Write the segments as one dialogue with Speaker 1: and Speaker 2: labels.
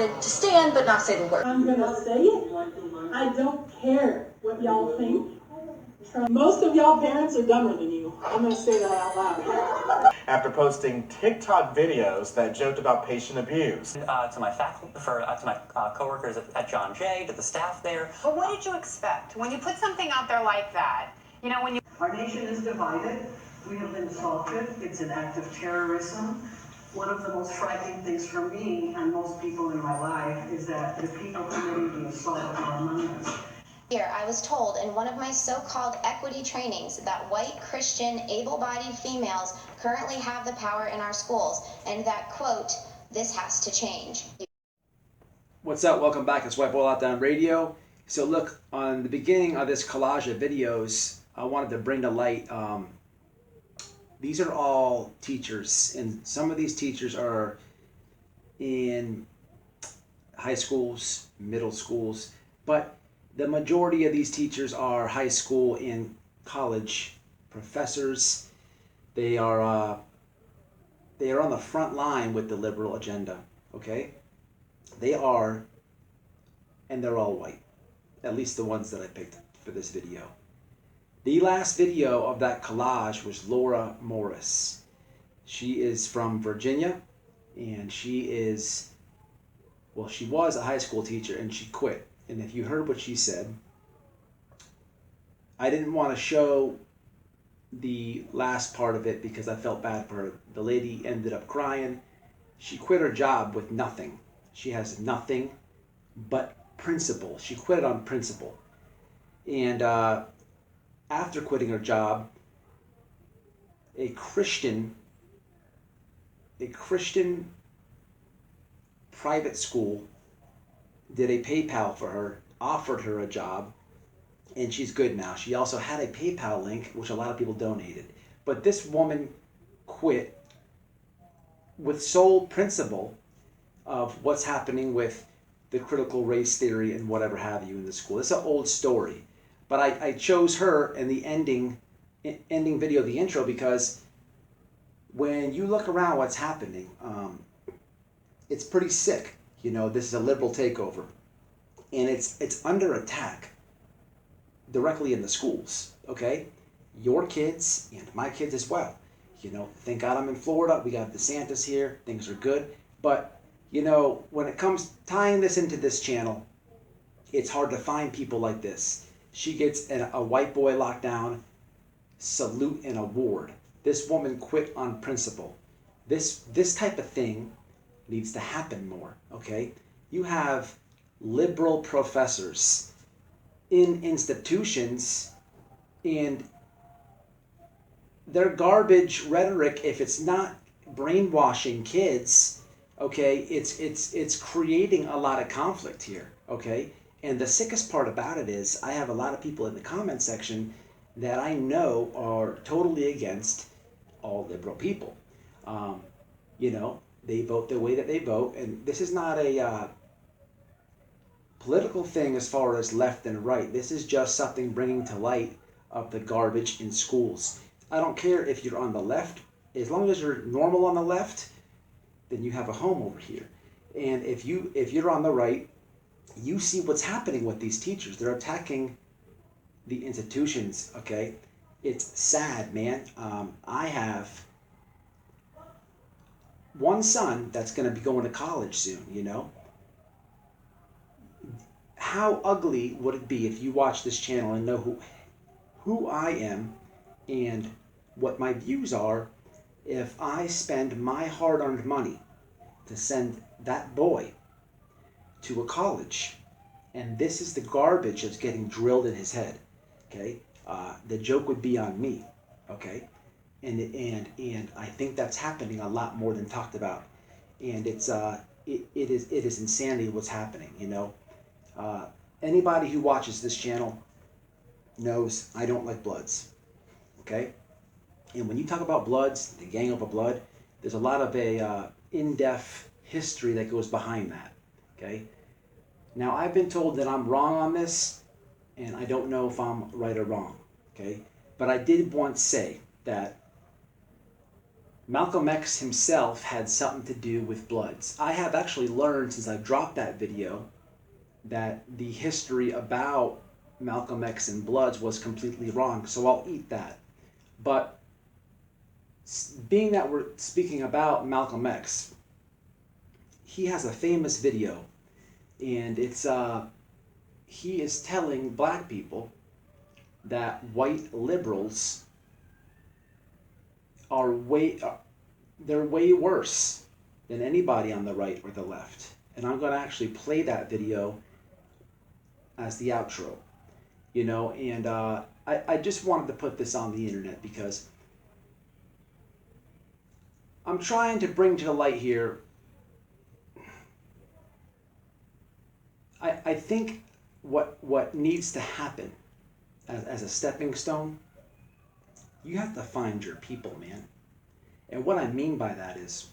Speaker 1: decided to stand but not say the word.
Speaker 2: I'm gonna say it. I don't care what y'all think. Most of y'all parents are dumber than you. I'm gonna say that out loud.
Speaker 3: After posting TikTok videos that joked about patient abuse.
Speaker 4: To my faculty, to my coworkers at John Jay, to the staff there.
Speaker 5: But what did you expect when you put something out there like that? You know, when you...
Speaker 6: Our nation is divided. We have been assaulted. It's an act of terrorism. One of the most frightening things for me and most people in my life is that the people committing the assault are among us.
Speaker 7: Here, I was told in one of my so-called equity trainings that white, Christian, able-bodied females currently have the power in our schools, and that, quote, this has to change.
Speaker 8: What's up? Welcome back. It's WHITEBOYRADIO. So look, on the beginning of this collage of videos, I wanted to bring to light, these are all teachers, and some of these teachers are in high schools, middle schools, but the majority of these teachers are high school and college professors. They are on the front line with the liberal agenda, okay? They are, and they're all white, at least the ones that I picked for this video. The last video of that collage was Laura Morris. She is from Virginia, and she was a high school teacher, and she quit. And if you heard what she said, I didn't want to show the last part of it because I felt bad for her. The lady ended up crying. She quit her job with nothing. She has nothing but principle. She quit it on principle. And after quitting her job, a Christian private school did a PayPal for her, offered her a job, and she's good now. She also had a PayPal link, which a lot of people donated. But this woman quit with sole principle of what's happening with the critical race theory and whatever have you in the school. It's an old story. But I chose her in the ending video, the intro, because when you look around what's happening, it's pretty sick. You know, this is a liberal takeover, and it's under attack directly in the schools, okay? Your kids and my kids as well. You know, thank God I'm in Florida. We got DeSantis here. Things are good. But, you know, when it comes tying this into this channel, it's hard to find people like this. She gets a white boy lockdown, salute and award. This woman quit on principle. This type of thing needs to happen more, okay? You have liberal professors in institutions, and their garbage rhetoric, if it's not brainwashing kids, okay, it's creating a lot of conflict here, okay? And the sickest part about it is I have a lot of people in the comment section that I know are totally against all liberal people. You know, they vote the way that they vote, and this is not a political thing as far as left and right. This is just something bringing to light of the garbage in schools. I don't care if you're on the left. As long as you're normal on the left, then you have a home over here. And if you're on the right, you see what's happening with these teachers. They're attacking the institutions, okay? It's sad, man. I have one son that's going to be going to college soon, you know? How ugly would it be if you watch this channel and know who I am and what my views are if I spend my hard-earned money to send that boy to a college, and this is the garbage that's getting drilled in his head, okay? The joke would be on me, okay? And I think that's happening a lot more than talked about, and it is insanity what's happening, you know? Anybody who watches this channel knows I don't like Bloods, okay? And when you talk about Bloods, the Gang of a Blood, there's a lot of in-depth history that goes behind that, okay? Now, I've been told that I'm wrong on this, and I don't know if I'm right or wrong, okay? But I did once say that Malcolm X himself had something to do with Bloods. I have actually learned since I dropped that video that the history about Malcolm X and Bloods was completely wrong, so I'll eat that. But being that we're speaking about Malcolm X, he has a famous video, and it's he is telling black people that white liberals are they're way worse than anybody on the right or the left. And I'm going to actually play that video as the outro, you know. And I just wanted to put this on the internet because I'm trying to bring to the light here. I think what needs to happen as a stepping stone, you have to find your people, man. And what I mean by that is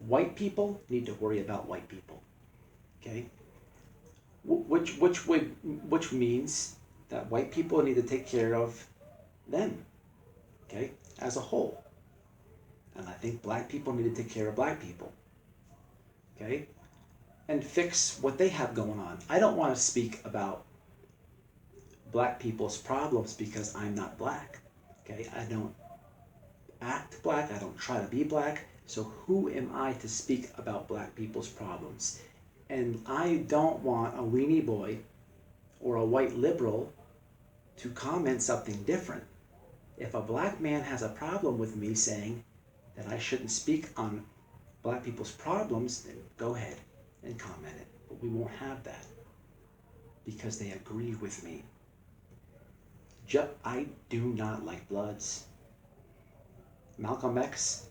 Speaker 8: white people need to worry about white people, okay? Which means that white people need to take care of them, okay, as a whole. And I think black people need to take care of black people, okay, and fix what they have going on. I don't want to speak about black people's problems because I'm not black, okay? I don't act black, I don't try to be black, so who am I to speak about black people's problems? And I don't want a weenie boy or a white liberal to comment something different. If a black man has a problem with me saying that I shouldn't speak on black people's problems, then go ahead and comment it. But we won't have that because they agree with me. I do not like Bloods. Malcolm X,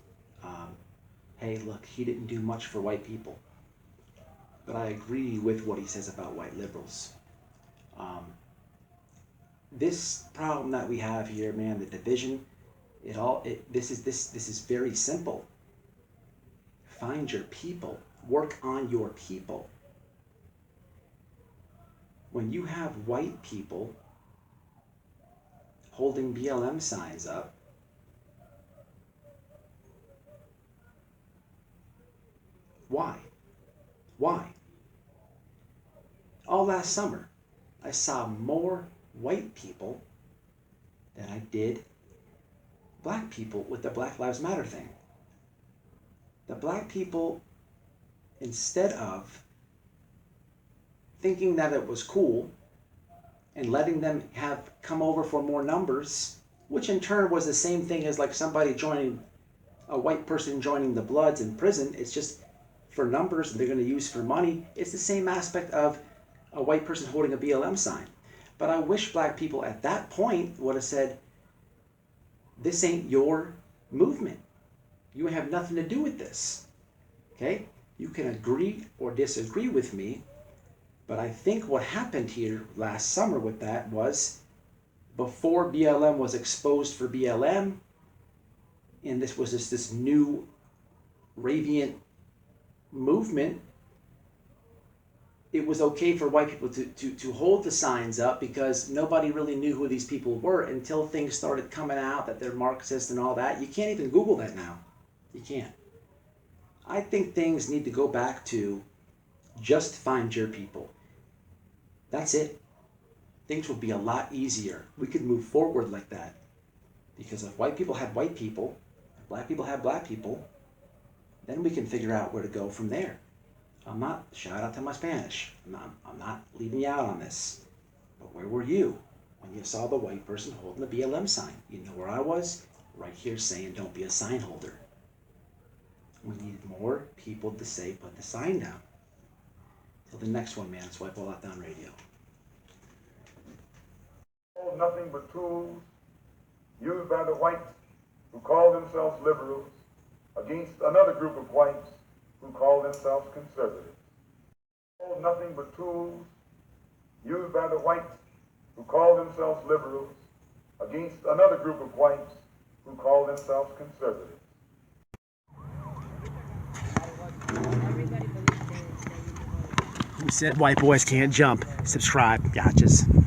Speaker 8: hey, look, he didn't do much for white people. But I agree with what he says about white liberals. This problem that we have here, man, the division, this is very simple. Find your people. Work on your people. When you have white people holding BLM signs up, why? Why? All last summer, I saw more white people than I did black people with the Black Lives Matter thing. The black people, instead of thinking that it was cool and letting them have come over for more numbers, which in turn was the same thing as like somebody joining, a white person joining the Bloods in prison. It's just for numbers they're going to use for money. It's the same aspect of a white person holding a BLM sign. But I wish black people at that point would have said, this ain't your movement. You have nothing to do with this. Okay? You can agree or disagree with me, but I think what happened here last summer with that was before BLM was exposed for BLM, and this was just this new radiant movement, it was okay for white people to hold the signs up because nobody really knew who these people were until things started coming out that they're Marxist and all that. You can't even Google that now. You can't. I think things need to go back to just find your people. That's it. Things will be a lot easier. We could move forward like that. Because if white people have white people, if black people have black people, then we can figure out where to go from there. I'm not, shout out to my Spanish, I'm not leaving you out on this. But where were you when you saw the white person holding the BLM sign? You know where I was? Right here saying don't be a sign holder. We need more people to say put the sign down. Till the next one, man, it's White Boy Lockdown Radio.
Speaker 9: Nothing but tools used by the whites who call themselves liberals against another group of whites who call themselves conservatives. Nothing but tools used by the whites who call themselves liberals against another group of whites who call themselves conservatives.
Speaker 8: Who said white boys can't jump? Subscribe, gotchas.